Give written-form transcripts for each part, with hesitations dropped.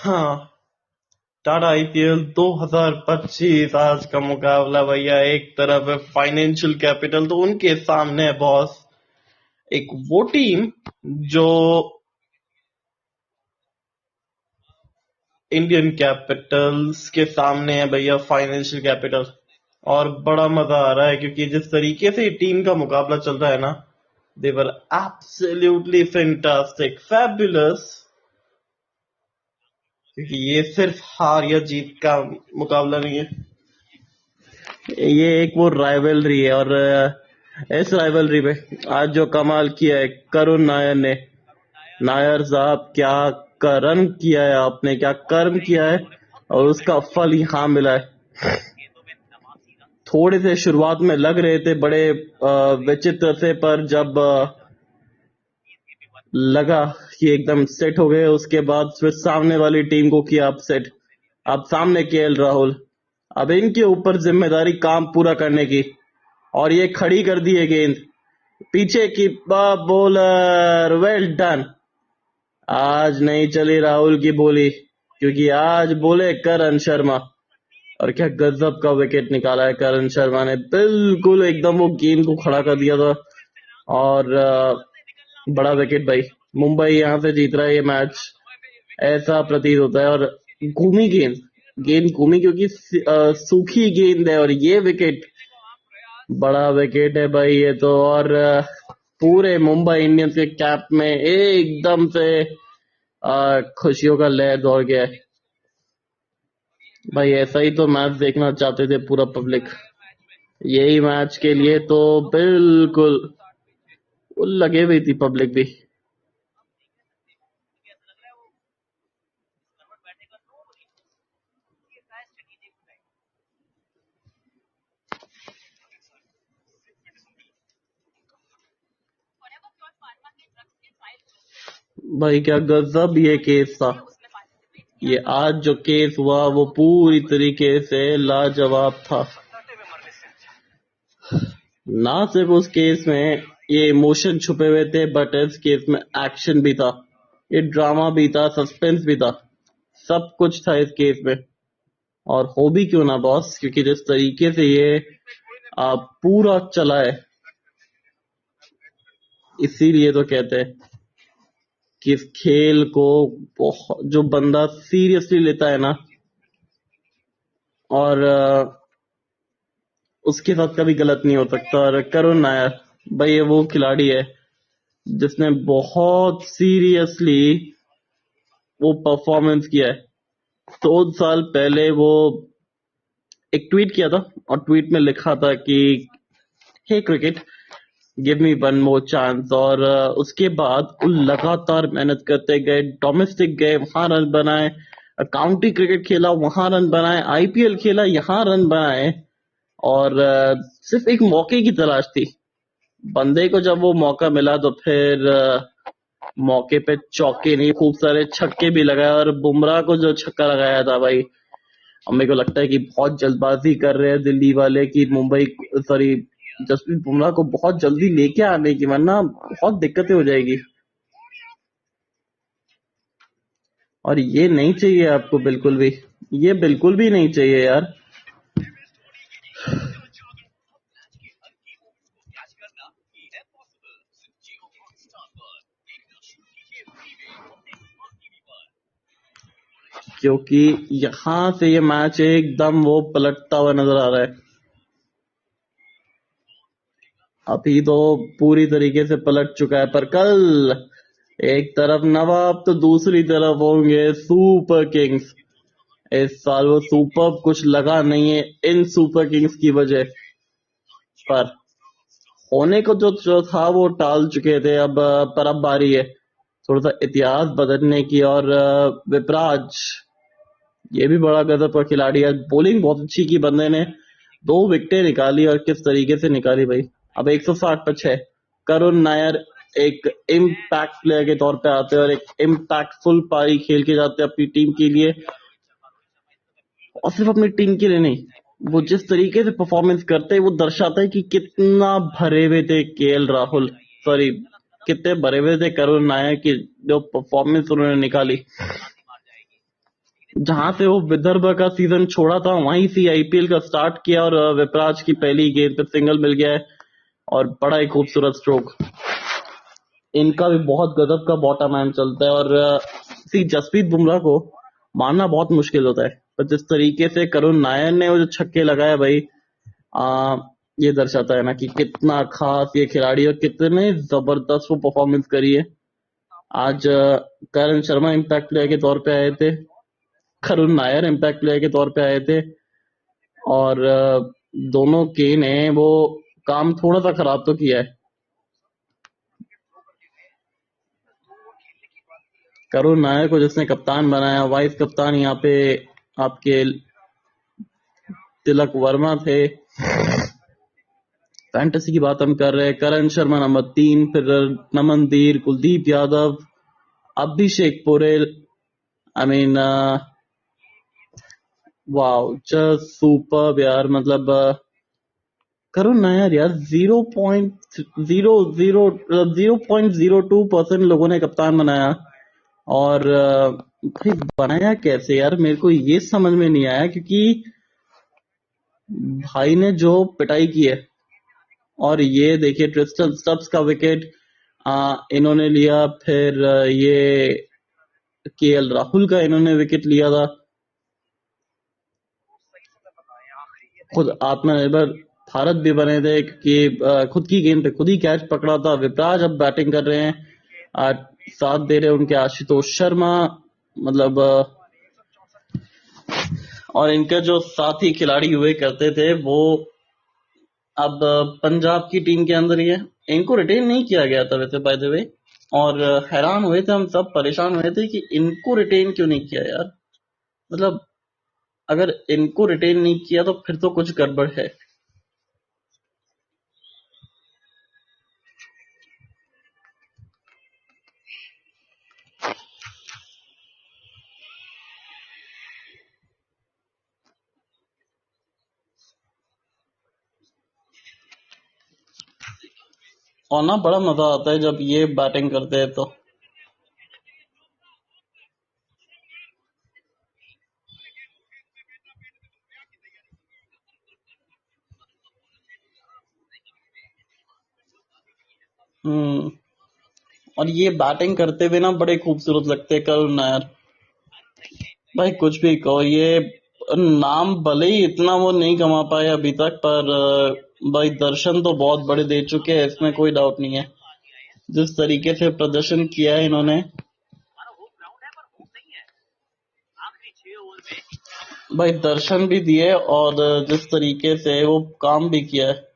हाँ, टाटा आईपीएल 2025 आज का मुकाबला भैया। एक तरफ है फाइनेंशियल कैपिटल, तो उनके सामने है बॉस एक वो टीम जो इंडियन कैपिटल्स के सामने है भैया, फाइनेंशियल कैपिटल। और बड़ा मजा आ रहा है क्योंकि जिस तरीके से टीम का मुकाबला चल रहा है ना, देवर एब्सोल्युटली फैंटास्टिक, फैबुलस। क्योंकि ये सिर्फ हार या जीत का मुकाबला नहीं है, ये एक वो राइवलरी है। और इस राइवलरी में आज जो कमाल किया है करुण नायर ने, नायर साहब क्या कर्म किया है आपने, क्या कर्म किया है, और उसका फल यहाँ मिला है। थोड़े से शुरुआत में लग रहे थे बड़े विचित्र से, पर जब लगा कि एकदम सेट हो गए, उसके बाद फिर सामने वाली टीम को किया अपसेट। अब सामने केएल राहुल, अब इनके ऊपर जिम्मेदारी काम पूरा करने की, और ये खड़ी कर दी है गेंद पीछे की। Bowler well done. आज नहीं चली राहुल की बोली, क्योंकि आज बोले करण शर्मा। और क्या गजब का विकेट निकाला है करण शर्मा ने, बिल्कुल एकदम वो गेंद को खड़ा कर दिया था। और बड़ा विकेट भाई, मुंबई यहाँ से जीत रहा है ये मैच, ऐसा प्रतीत होता है। और घूमी गेंद, गेंद घूमी क्योंकि सूखी गेंद है, और ये विकेट बड़ा विकेट है भाई ये तो। और पूरे मुंबई इंडियंस के कैप में एकदम से खुशियों का लहर दौड़ गया है भाई। ऐसा ही तो मैच देखना चाहते थे पूरा पब्लिक, यही मैच के लिए तो बिल्कुल वो लगे हुई थी पब्लिक भी। भाई क्या गजब ये केस था, ये आज जो केस हुआ वो पूरी तरीके से लाजवाब था। ना सिर्फ उस केस में ये इमोशन छुपे हुए थे, बट इस केस में एक्शन भी था, ये ड्रामा भी था, सस्पेंस भी था, सब कुछ था इस केस में। और हो भी क्यों ना बॉस, क्योंकि जिस तरीके से ये पूरा चला है, इसीलिए तो कहते हैं कि इस खेल को जो बंदा सीरियसली लेता है ना, और उसके साथ कभी गलत नहीं हो सकता। और करुण नायर भाई, ये वो खिलाड़ी है जिसने बहुत सीरियसली वो परफॉर्मेंस किया है। 2 साल पहले वो एक ट्वीट किया था, और ट्वीट में लिखा था कि hey cricket, give me one more chance. और उसके बाद वो लगातार मेहनत करते गए, डोमेस्टिक गए वहां रन बनाए, काउंटी क्रिकेट खेला वहां रन बनाए, आईपीएल खेला यहाँ रन बनाए। और सिर्फ एक मौके की तलाश थी बंदे को, जब वो मौका मिला तो फिर मौके पे चौके नहीं, खूब सारे छक्के भी लगाए। और बुमराह को जो छक्का लगाया था भाई, अब मेरे को लगता है कि बहुत जल्दबाजी कर रहे हैं दिल्ली वाले कि मुंबई, सॉरी, जसप्रीत बुमराह को बहुत जल्दी लेके आने की, वरना बहुत दिक्कतें हो जाएगी। और ये नहीं चाहिए आपको बिल्कुल भी, ये बिल्कुल भी नहीं चाहिए यार। क्योंकि यहां से ये मैच एकदम वो पलटता हुआ नजर आ रहा है। अभी तो पूरी तरीके से पलट चुका है, पर कल एक तरफ नवाब तो दूसरी तरफ होंगे सुपर किंग्स। इस साल वो सुपर कुछ लगा नहीं है इन सुपर किंग्स की वजह पर, होने को जो था वो टाल चुके थे। अब पर अब बारी है थोड़ा सा इतिहास बदलने की। और विपराज, ये भी बड़ा गजब का खिलाड़ी है, बॉलिंग बहुत अच्छी की बंदे ने, 2 विकेटें निकाली, और किस तरीके से निकाली भाई। अब 160 पर 6, करुण नायर एक इम्पैक्ट प्लेयर के तौर पे आते हैं, और एक इम्पैक्टफुल पारी खेल के जाते हैं अपनी टीम के लिए। और सिर्फ अपनी टीम के लिए नहीं, वो जिस तरीके से परफॉर्मेंस करते हैं वो दर्शाता है कि कितना भरे हुए थे केएल राहुल, सॉरी, कितने भरे हुए थे करुण नायर की जो परफॉर्मेंस उन्होंने निकाली। जहां से वो विदर्भ का सीजन छोड़ा था वहीं से आईपीएल का स्टार्ट किया और विपराज की पहली गेंद पे सिंगल मिल गया है और बड़ा ही खूबसूरत स्ट्रोक। इनका भी बहुत गजब का बॉटम हैंड चलता है और जसप्रीत बुमराह को मारना बहुत मुश्किल होता है, पर जिस तरीके से करुण नायर ने वो जो छक्के लगाया भाई, आ, ये दर्शाता है ना कि कितना खास ये खिलाड़ी और कितने जबरदस्त वो परफॉर्मेंस करी है। आज करण शर्मा इम्पैक्ट प्लेयर के तौर पे आए थे, करुण नायर इम्पैक्ट प्लेयर के तौर पे आए थे और दोनों के ने वो काम थोड़ा सा खराब तो किया है। करुण नायर को जिसने कप्तान बनाया, वाइस कप्तान यहाँ पे आपके तिलक वर्मा थे। फैंटेसी की बात हम कर रहे हैं, करण शर्मा नंबर 3, फिर नमनदीर, कुलदीप यादव, अभिषेक पुरेल। I mean wow, just superb यार। मतलब करुण नायर यार 0.02% लोगों ने कप्तान बनाया और भाई बनाया कैसे यार, मेरे को ये समझ में नहीं आया, क्योंकि भाई ने जो पिटाई की है। और ये देखिए ट्रिस्टन स्टब्स का विकेट इन्होंने लिया, फिर ये केएल राहुल का इन्होंने विकेट लिया था। खुद आत्मनिर्भर भारत भी बने थे क्योंकि खुद की गेंद पे खुद ही कैच पकड़ा था। विपराज अब बैटिंग कर रहे हैं, साथ दे रहे उनके आशुतोष शर्मा। मतलब और इनके जो साथी खिलाड़ी हुए करते थे वो अब पंजाब की टीम के अंदर ही है। इनको रिटेन नहीं किया गया था वैसे बाय द वे, और हैरान हुए थे हम सब, परेशान हुए थे कि इनको रिटेन क्यों नहीं किया यार। मतलब अगर इनको रिटेन नहीं किया तो फिर तो कुछ गड़बड़ है। और ना बड़ा मजा आता है जब ये बैटिंग करते हैं तो। हम्म। और ये बैटिंग करते हुए ना बड़े खूबसूरत लगते हैं करुण नायर। भाई कुछ भी कहो, ये नाम भले ही इतना वो नहीं कमा पाए अभी तक, पर भाई दर्शन तो बहुत बड़े दे चुके हैं, इसमें कोई डाउट नहीं है। जिस तरीके से प्रदर्शन किया है इन्होंने, भाई दर्शन भी दिए और जिस तरीके से वो काम भी किया है,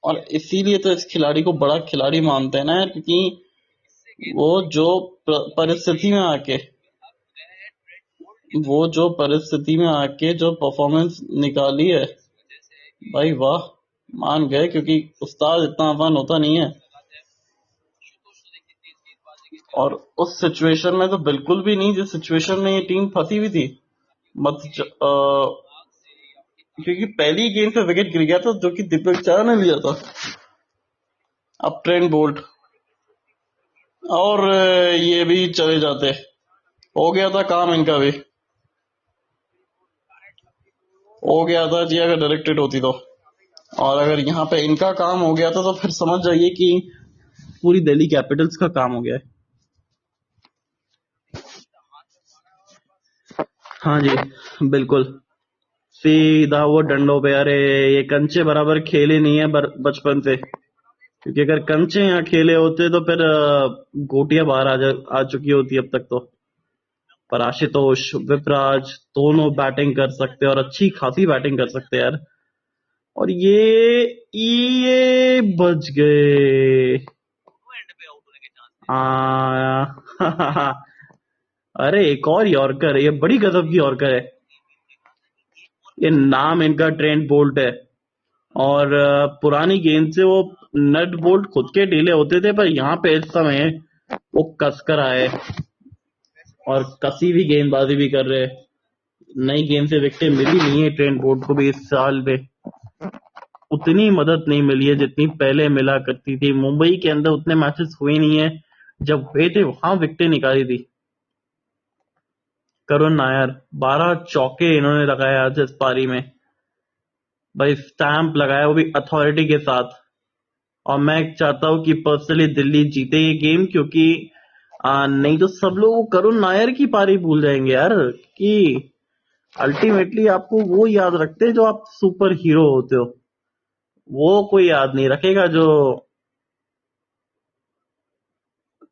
और इसीलिए तो इस खिलाड़ी को बड़ा खिलाड़ी मानते हैं ना यार, क्योंकि वो जो परिस्थिति में आके जो परफॉर्मेंस निकाली है, भाई वाह, मान गए, क्योंकि उस्ताद इतना आसान होता नहीं है। और उस सिचुएशन में तो बिल्कुल भी नहीं जिस सिचुएशन में ये टीम फंसी हुई थी। मत क्योंकि पहली गेंद पे विकेट गिर गया था जो कि दीपक चाहर ने लिया था। अब ट्रेंट बोल्ट और ये भी चले जाते, हो गया था काम इनका भी, हो गया था जी अगर डायरेक्टेड होती तो। और अगर यहाँ पे इनका काम हो गया था तो फिर समझ जाइए कि पूरी दिल्ली कैपिटल्स का काम हो गया है। हाँ जी बिल्कुल, सीधा वो डंडों पे। अरे ये कंचे बराबर खेले नहीं है बचपन से, क्योंकि अगर कंचे यहाँ खेले होते तो फिर गोटियां बाहर आ चुकी होती अब तक तो। पर आशुतोष, विपराज दोनों बैटिंग कर सकते और अच्छी खासी बैटिंग कर सकते यार। और ये बच गए। आ, अरे एक और यॉर्कर, ये बड़ी गजब की यॉर्कर है। ये नाम इनका ट्रेंट बोल्ट है और पुरानी गेंद से वो नट बोल्ट खुद के ढीले होते थे, पर यहाँ पे इस समय वो कसकर आए और कसी भी गेंदबाजी भी कर रहे। नई गेंद से विकेट मिली नहीं है ट्रेंट बोल्ट को भी इस साल में, उतनी मदद नहीं मिली है जितनी पहले मिला करती थी। मुंबई के अंदर उतने मैचेस हुए नहीं है जब हुए थे वहां विकेटें निकाली थी। करुण नायर 12 चौके इन्होंने लगाए आज इस पारी में। भाई स्टैंप लगाया, वो भी अथॉरिटी के साथ। और मैं चाहता हूं कि पर्सनली दिल्ली जीते ये गेम, क्योंकि नहीं तो सब लोग करुण नायर की पारी भूल जाएंगे यार। कि अल्टीमेटली आपको वो याद रखते हैं जो आप सुपर हीरो होते हो, वो कोई याद नहीं रखेगा जो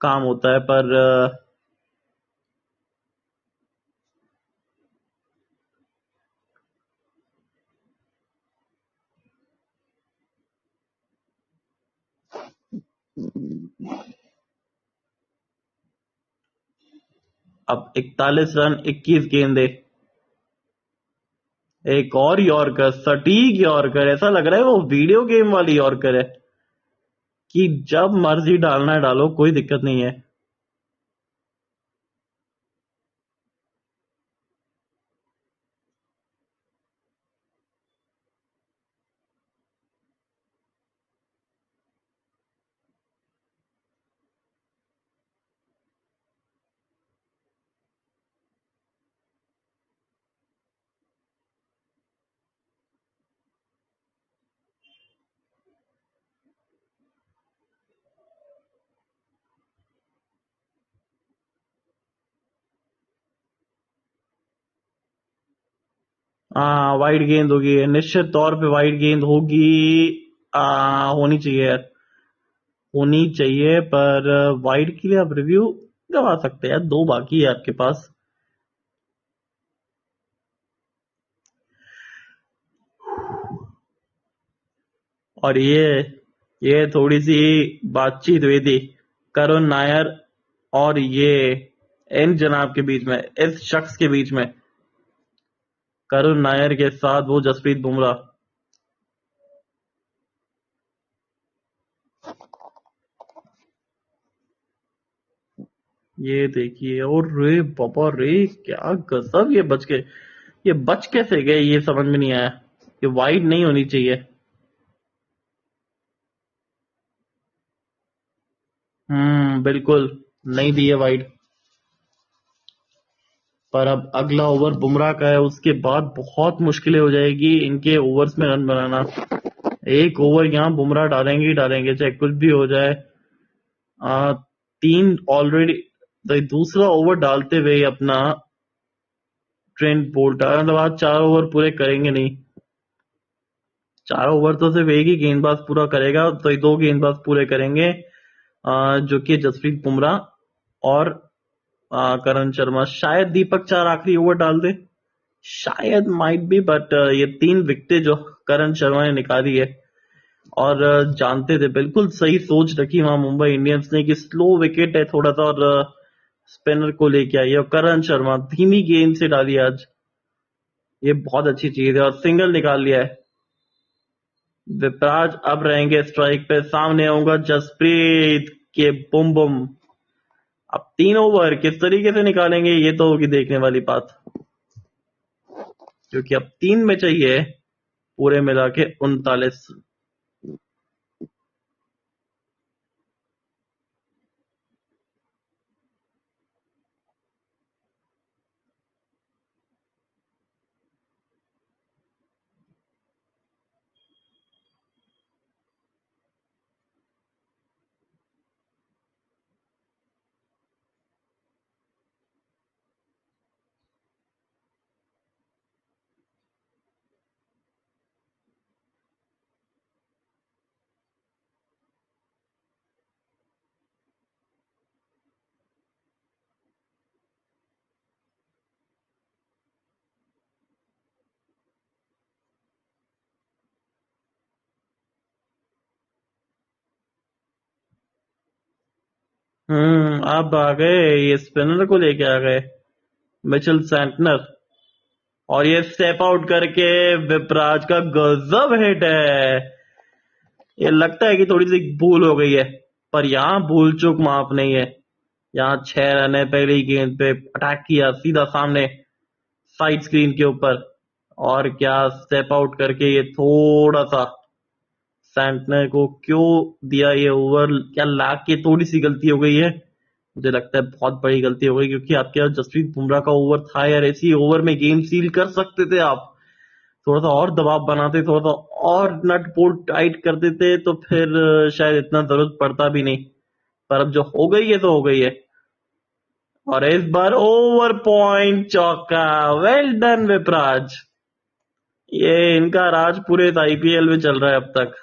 काम होता है। पर अब 41 रन 21 गेंदे, एक और यॉर्कर, सटीक यॉर्कर। ऐसा लग रहा है वो वीडियो गेम वाली यॉर्कर है कि जब मर्जी डालना है डालो, कोई दिक्कत नहीं है। वाइड गेंद होगी, निश्चित तौर पे वाइड गेंद होगी। होनी चाहिए यार, होनी चाहिए। पर वाइड के लिए आप रिव्यू करवा सकते हैं यार, 2 बाकी है आपके पास। और ये थोड़ी सी बातचीत हुई थी करुण नायर और ये इन जनाब के बीच में, इस शख्स के बीच में, करुण नायर के साथ वो जसप्रीत बुमराह। ये देखिए, और रे बाबा रे, क्या गजब! ये बच गए, ये बच कैसे गए ये समझ में नहीं आया। ये वाइड नहीं होनी चाहिए। बिल्कुल नहीं दी है वाइड। पर अब अगला ओवर बुमराह का है, उसके बाद बहुत मुश्किलें हो जाएगी इनके ओवर्स में रन बनाना। एक ओवर यहाँ बुमराह डालेंगे ही डालेंगे, चाहे कुछ भी हो जाए। 3 ऑलरेडी, तो दूसरा ओवर डालते हुए ही अपना ट्रेंट बोल्ट, मतलब आज 4 ओवर पूरे करेंगे नहीं। 4 ओवर तो सिर्फ एक ही गेंदबाज पूरा करेगा, तो ये 2 गेंदबाज पूरे करेंगे, जो कि जसप्रीत बुमराह और करण शर्मा। शायद दीपक चार आखिरी ओवर डाल दे, शायद, माइट बी। बट ये 3 विकेटें जो करण शर्मा ने निकाली है, और जानते थे, बिल्कुल सही सोच रखी वहां मुंबई इंडियंस ने कि स्लो विकेट है थोड़ा सा, और स्पिनर को लेके आई है। और करण शर्मा धीमी गेंद से डाली आज, ये बहुत अच्छी चीज है, और सिंगल निकाल लिया है। विपराज अब रहेंगे स्ट्राइक पे, सामने आऊंगा जसप्रीत के बुम बुम। अब 3 ओवर किस तरीके से निकालेंगे ये तो होगी देखने वाली बात, क्योंकि अब 3 में चाहिए पूरे मिला के 39। अब आ गए, ये स्पिनर को लेके आ गए, मिचेल सैंटनर। और ये स्टेप आउट करके विपराज का गजब हिट है। ये लगता है कि थोड़ी सी भूल हो गई है, पर यहां भूल चूक माफ नहीं है। यहाँ 6 रन है, पहले ही गेंद पे अटैक किया सीधा सामने साइड स्क्रीन के ऊपर। और क्या स्टेप आउट करके ये थोड़ा सा सैंटनर को क्यों दिया ये ओवर, क्या लाग के थोड़ी सी गलती हो गई है। मुझे लगता है बहुत बड़ी गलती हो गई, क्योंकि आपके पास जसप्रीत बुमराह का ओवर था यार, ऐसी ओवर में गेम सील कर सकते थे आप। थोड़ा सा और दबाव बनाते, थोड़ा सा और नट बोल्ट टाइट कर देते, तो फिर शायद इतना जरूरत पड़ता भी नहीं। पर अब जो हो गई है तो हो गई है। और इस बार ओवर पॉइंट चौका, वेल डन विपराज। ये इनका राज पूरे आईपीएल में चल रहा है अब तक,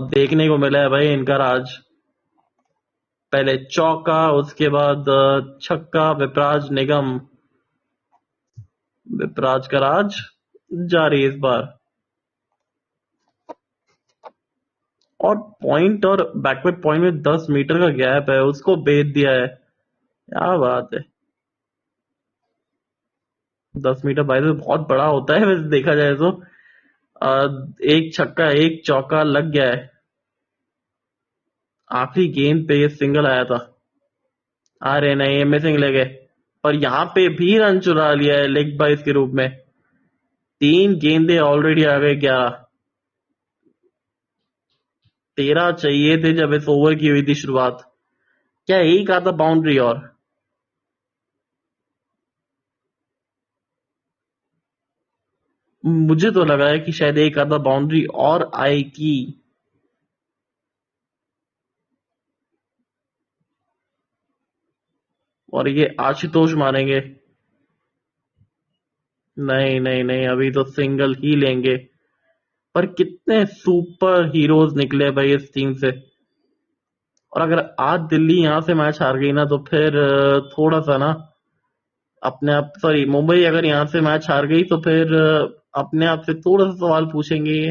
देखने को मिला है भाई इनका राज। पहले चौका, उसके बाद छक्का, विपराज निगम, विपराज का राज जारी इस बार। और पॉइंट और बैकवर्ड पॉइंट में 10 मीटर का गैप है, उसको भेद दिया है। क्या बात है। 10 मीटर भाई तो बहुत बड़ा होता है वैसे देखा जाए तो। एक छक्का एक चौका लग गया है। आखिरी गेंद पे ये सिंगल आया था। अरे नहीं, ये मिसिंग ले गए। और यहाँ पे भी रन चुरा लिया है लेग बाइस के रूप में। 3 गेंदे ऑलरेडी आ गए, 11। 13 चाहिए थे जब इस ओवर की हुई थी शुरुआत। क्या एक आता बाउंड्री और। मुझे तो लगा है कि शायद एक आधा बाउंड्री और आएगी। और ये आशुतोष मारेंगे। नहीं नहीं नहीं, अभी तो सिंगल ही लेंगे। पर कितने सुपर हीरोज निकले भाई इस टीम से। और अगर आज दिल्ली यहां से मैच हार गई ना, तो फिर थोड़ा सा ना अपने आप, सॉरी मुंबई अगर यहां से मैच हार गई तो फिर अपने आप से थोड़ा सा सवाल पूछेंगे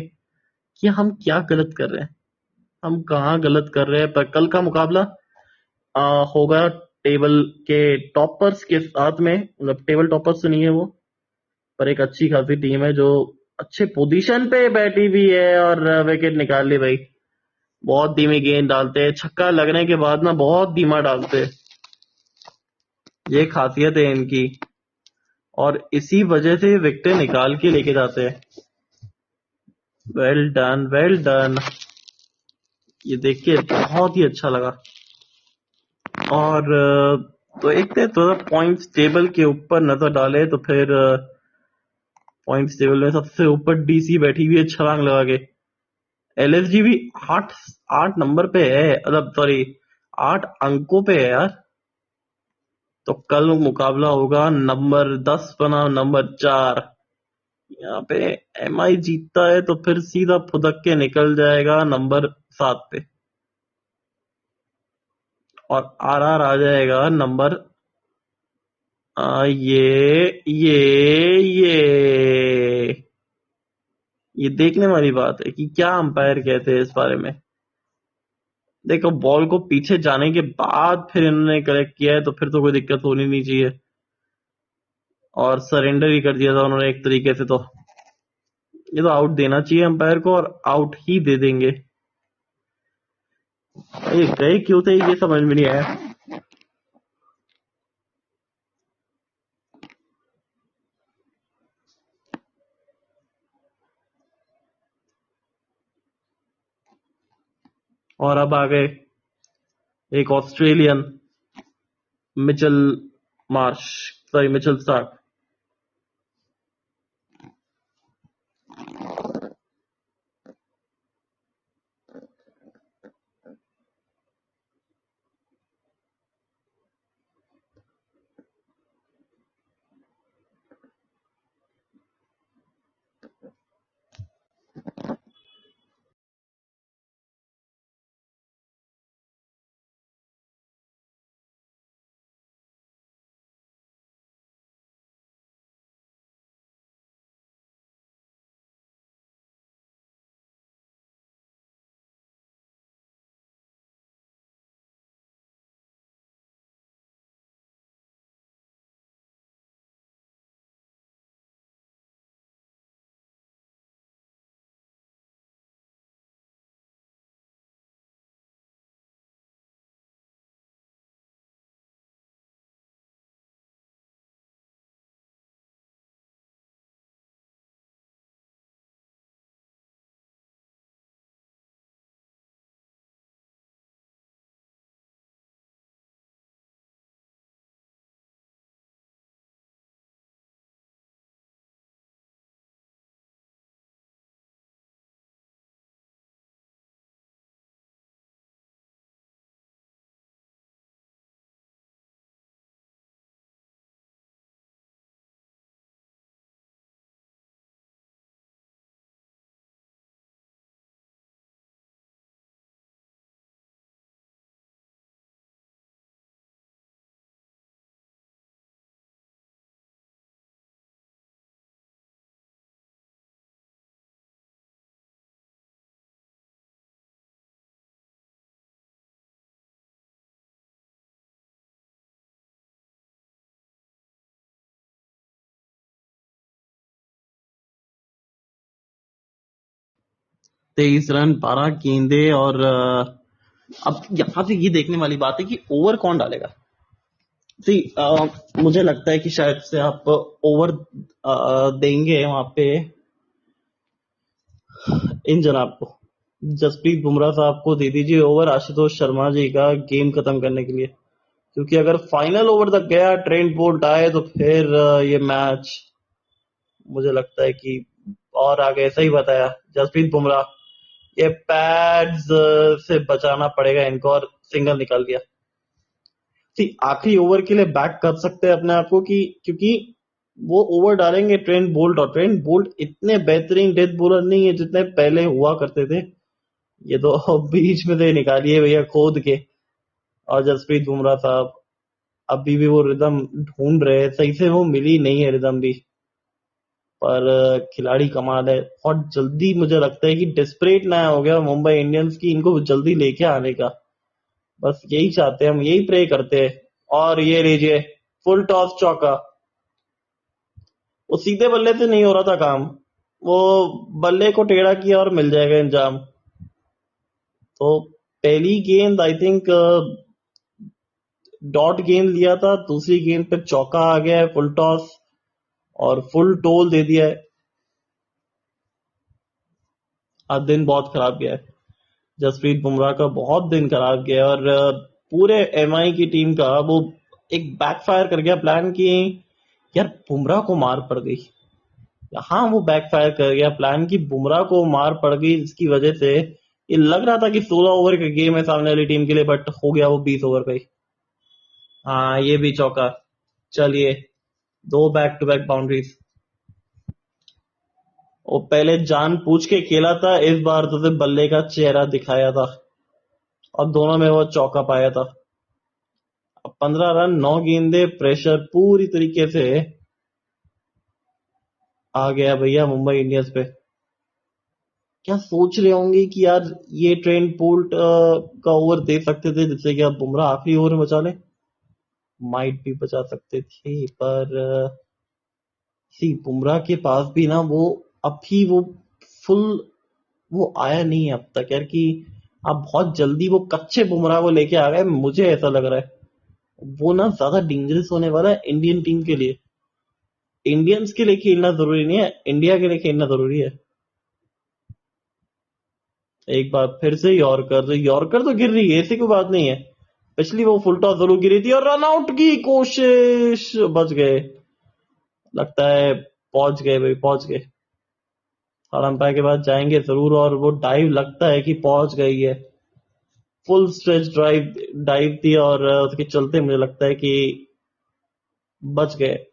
कि हम क्या गलत कर रहे हैं, हम कहाँ गलत कर रहे हैं। पर कल का मुकाबला होगा टेबल के टॉपर्स के साथ में, मतलब टेबल टॉपर्स तो नहीं है वो, पर एक अच्छी खासी टीम है जो अच्छे पोजीशन पे बैठी भी है और विकेट निकाल ली भाई। बहुत धीमी गेंद डालते हैं, छक्का लगने के बाद ना बहुत धीमा डालते हैं। ये खासियत है इनकी, और इसी वजह से विकेट निकाल के लेके जाते हैं। Well done, well done. ये देख के बहुत ही अच्छा लगा। और तो एक थे थोड़ा पॉइंट्स टेबल के ऊपर नजर डाले तो फिर पॉइंट्स टेबल में सबसे ऊपर डीसी बैठी हुई है छलांग लगा के। एलएसजी भी 8 नंबर पे है, मतलब सॉरी 8 अंकों पे है यार। तो कल मुकाबला होगा नंबर 10 बनाम नंबर 4। यहाँ पे एमआई जीतता है तो फिर सीधा फुदक के निकल जाएगा नंबर 7 पे। और आरआर आ जाएगा नंबर ये देखने वाली बात है कि क्या अंपायर कहते हैं इस बारे में। देखो बॉल को पीछे जाने के बाद फिर इन्होंने करेक्ट किया है तो फिर तो कोई दिक्कत होनी नहीं चाहिए। और सरेंडर ही कर दिया था उन्होंने एक तरीके से, तो ये तो आउट देना चाहिए अंपायर को, और आउट ही दे देंगे। ये गए क्यों थे ये समझ में नहीं आया। और अब आ गए एक Australian, Mitchell Marsh, sorry Mitchell Starc. 23 run 12 गेंदे और अब यहाँ से ये देखने वाली बात है कि ओवर कौन डालेगा। सी मुझे लगता है कि शायद से आप ओवर देंगे वहां पे इन जनाब को, जसप्रीत बुमराह साहब को दे दीजिए ओवर आशुतोष शर्मा जी का गेम खत्म करने के लिए, क्योंकि अगर फाइनल ओवर तक गया ट्रेंट बोल्ट आए तो फिर ये मैच मुझे लगता है कि और आगे ऐसा ही बताया जसप्रीत बुमराह, ये पैड्स से बचाना पड़ेगा इनको और सिंगल निकाल दिया। आखिरी ओवर के लिए बैक कर सकते हैं अपने आप को कि क्योंकि वो ओवर डालेंगे ट्रेंट बोल्ट, और ट्रेंट बोल्ट इतने बेहतरीन डेथ बॉलर नहीं है जितने पहले हुआ करते थे। ये तो बीच में से निकालिए भैया खोद के। और जसप्रीत बुमराह साहब अभी भी वो रिदम ढूंढ रहे हैं, सही से वो मिली नहीं है रिदम भी, पर खिलाड़ी कमाल है। बहुत जल्दी मुझे लगता है कि डेस्परेट ना हो गया मुंबई इंडियंस की इनको जल्दी लेके आने का, बस यही चाहते हैं हम, यही प्रे करते हैं। और ये लीजिए फुल टॉस चौका, वो सीधे बल्ले से नहीं हो रहा था काम, वो बल्ले को टेढ़ा किया और मिल जाएगा इंजाम। तो पहली गेंद आई थिंक डॉट गेंद लिया था, दूसरी गेंद पे चौका आ गया है फुल टॉस और फुल टोल दे दिया है। आज दिन बहुत खराब गया है जसप्रीत बुमराह का, बहुत दिन खराब गया है। और पूरे एमआई की टीम का वो एक बैकफायर कर गया प्लान की यार बुमराह को मार पड़ गई। हाँ वो बैकफायर कर गया प्लान की बुमराह को मार पड़ गई, जिसकी वजह से ये लग रहा था कि 16 ओवर का गेम है सामने वाली टीम के लिए, बट हो गया वो 20 ओवर का ही। हाँ ये भी चौका, चलिए 2 बैक-टू-बैक बाउंड्रीज। वो पहले जान पूछ के खेला था, इस बार तो सिर्फ बल्ले का चेहरा दिखाया था और दोनों में वो चौका पाया था। अब 15 रन 9 गेंदे, प्रेशर पूरी तरीके से आ गया भैया मुंबई इंडियंस पे। क्या सोच रहे होंगे कि यार ये ट्रेंट बोल्ट का ओवर दे सकते थे जिससे कि आप बुमराह आखिरी ओवर में बचा ले, माइट भी बचा सकते थे, पर सी बुमराह के पास भी ना वो अभी वो फुल वो आया नहीं है अब तक यार, कि आप बहुत जल्दी वो कच्चे बुमराह को लेके आ गए, मुझे ऐसा लग रहा है वो ना ज्यादा डेंजरस होने वाला है इंडियन टीम के लिए। इंडियंस के लिए खेलना जरूरी नहीं है, इंडिया के लिए खेलना जरूरी है। एक बार फिर से यॉर्कर, तो यॉर्कर तो गिर रही है, ऐसी कोई बात नहीं है। पिछली वो फुल टॉस जरूर गिरी थी और रन आउट की कोशिश, बच गए लगता है, पहुंच गए भाई पहुंच गए। और अंपायर के बाद जाएंगे जरूर, और वो डाइव लगता है कि पहुंच गई है, फुल स्ट्रेच ड्राइव डाइव थी और उसके चलते मुझे लगता है कि बच गए।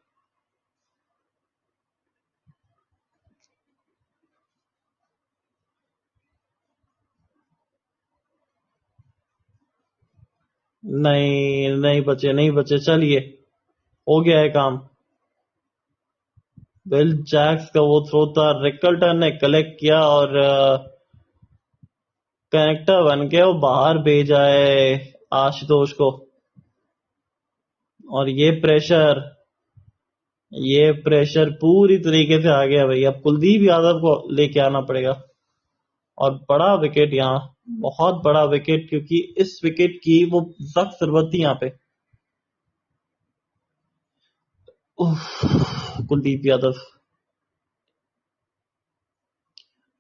नहीं नहीं बचे नहीं बचे, चलिए हो गया है काम। बिल जैक्स का वो थ्रो था, रिकल्टन ने कलेक्ट किया और कनेक्टर बन के वो बाहर भेजा है आशुतोष को। और ये प्रेशर पूरी तरीके से आ गया भाई, अब कुलदीप यादव को लेके आना पड़ेगा। और बड़ा विकेट यहाँ, बहुत बड़ा विकेट, क्योंकि इस विकेट की वो सख्त जरूरत थी यहाँ पे। कुलदीप यादव,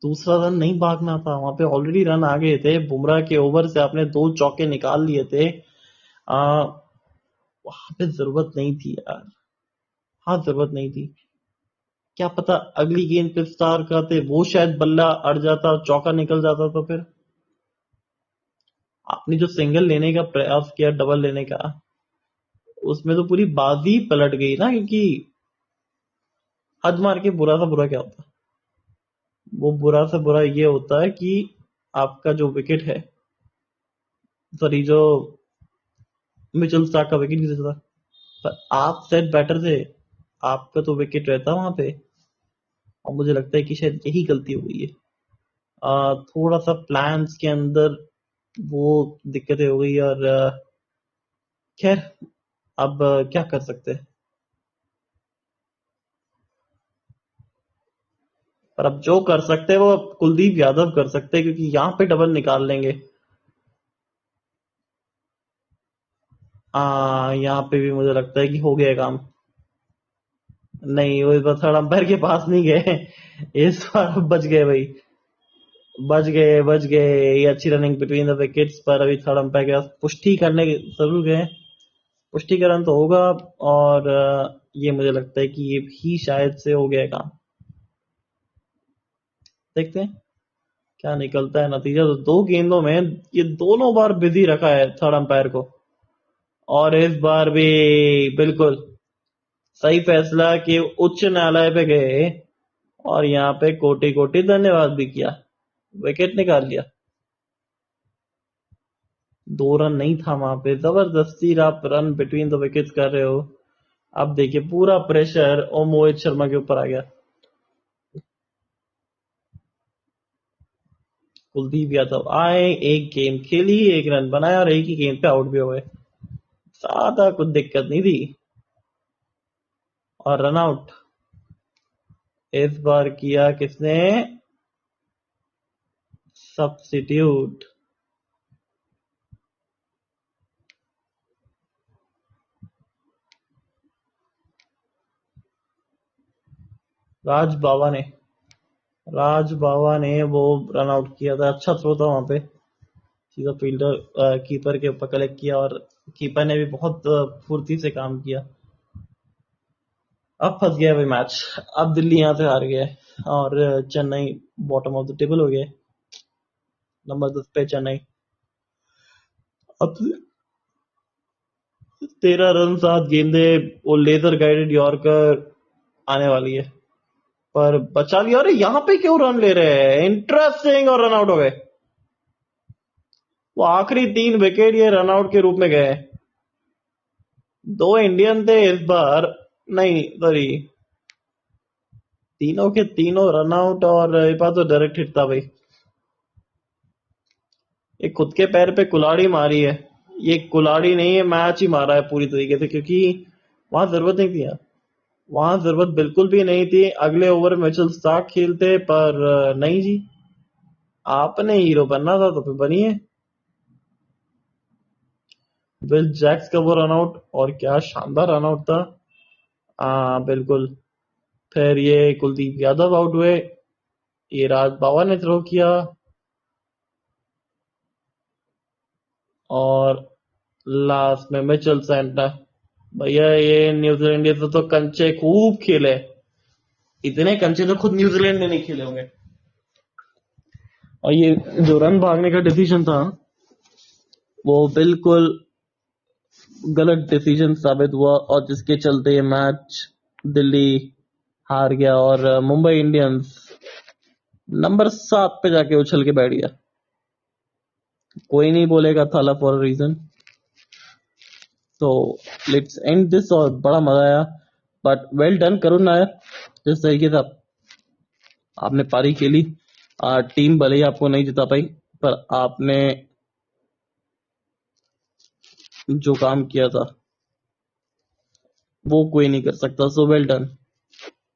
दूसरा रन नहीं भागना था वहां पे, ऑलरेडी रन आ गए थे, बुमराह के ओवर से आपने 2 चौके निकाल लिए थे। वहां पे जरूरत नहीं थी यार, हाँ जरूरत नहीं थी। क्या पता अगली गेंद पे स्टार करते, वो शायद बल्ला अड़ जाता और चौका निकल जाता, तो फिर आपने जो सिंगल लेने का प्रयास किया डबल लेने का, उसमें तो पूरी बाजी पलट गई ना, क्योंकि हद मार के बुरा सा बुरा क्या होता है, वो बुरा से बुरा ये होता है कि आपका जो विकेट है, सॉरी जो मिचेल स्टार्क का विकेट नहीं था, पर आप सेट बैटर थे, आपका तो विकेट रहता वहां पे। और मुझे लगता है कि शायद यही गलती हो गई है, थोड़ा सा प्लान्स के अंदर वो दिक्कतें हो गई। और खैर अब क्या कर सकते हैं। पर अब जो कर सकते हैं वो अब कुलदीप यादव कर सकते हैं, क्योंकि यहाँ पे डबल निकाल लेंगे। यहाँ पे भी मुझे लगता है कि हो गया काम। नहीं, वो इस बार थर्ड अंपायर के पास नहीं गए। इस बार बच गए भाई, बच गए। ये अच्छी रनिंग बिटवीन द विकेट्स, पर अभी थर्ड अंपायर के पास पुष्टि करने जरूर गए। पुष्टिकरण तो होगा। और ये मुझे लगता है कि ये भी शायद से हो गया काम। देखते हैं क्या निकलता है नतीजा। तो 2 गेंदों में ये दोनों बार बिजी रखा है थर्ड अंपायर को, और इस बार भी बिल्कुल सही फैसला कि उच्च न्यायालय पे गए और यहाँ पे कोटि कोटि धन्यवाद भी किया, विकेट निकाल लिया। 2 रन नहीं था वहां पे, जबरदस्ती आप रन बिटवीन द विकेट्स कर रहे हो। अब देखिए पूरा प्रेशर और मोहित शर्मा के ऊपर आ गया। कुलदीप यादव आए, एक गेम खेली, 1 रन बनाया और एक ही गेंद पे आउट भी हो गए। ज्यादा कुछ दिक्कत नहीं थी। और रन आउट इस बार किया किसने? सब्स्टिट्यूट। राज बाबा ने वो रन आउट किया था। अच्छा थ्रो था वहां पे, सीधा फील्डर कीपर के ऊपर कलेक्ट किया, और कीपर ने भी बहुत फुर्ती से काम किया। अब फंस गया भाई मैच। अब दिल्ली यहाँ से हार गया है, और Chennai bottom of the table हो गया है, नंबर 10 पे चेन्नई। अब 13 रन 7 गेंदे, वो लेजर गाइडेड यॉर्कर आने वाली है, पर बचा लिया। अरे यहाँ पे क्यों रन ले रहे हैं, इंटरेस्टिंग, और रन आउट हो गए। वो आखिरी 3 विकेट ये रन आउट के रूप में गए। 2 इंडियन थे इस बार, नहीं सॉरी, तीनों के तीनों रन आउट, और ये बात तो डायरेक्ट हिट था भाई। ये खुद के पैर पे कुल्हाड़ी मारी है। ये कुल्हाड़ी नहीं है, मैच ही मारा है पूरी तरीके से, क्योंकि वहां जरूरत नहीं थी यार। वहां जरूरत बिल्कुल भी नहीं थी। अगले ओवर में मिचेल स्टार्क खेलते, पर नहीं जी, आपने हीरो बनना था तो फिर बनिए। विल जैक्स का वो रन आउट, और क्या शानदार रन आउट था। बिल्कुल। फिर ये कुलदीप यादव आउट हुए, ये राज बाबा ने थ्रो किया, और लास्ट में मिचेल सेंटर। भैया ये न्यूजीलैंड तो कंचे खूब खेले, इतने कंचे तो खुद न्यूजीलैंड ने नहीं खेले होंगे। और ये जो रन भागने का डिसीजन था, वो बिल्कुल गलत डिसीजन साबित हुआ, और जिसके चलते ये मैच दिल्ली हार गया, और मुंबई इंडियंस नंबर 7 पे जाके उछल के बैठ गया। कोई नहीं बोलेगा थाला फॉर अ रीजन। तो लेट्स एंड दिस, और बड़ा मजा आया, but well done Karun Nair, जिस तरीके से आपने पारी खेली। टीम भले ही आपको नहीं जिता पाई, पर आपने जो काम किया था वो कोई नहीं कर सकता, सो वेल डन।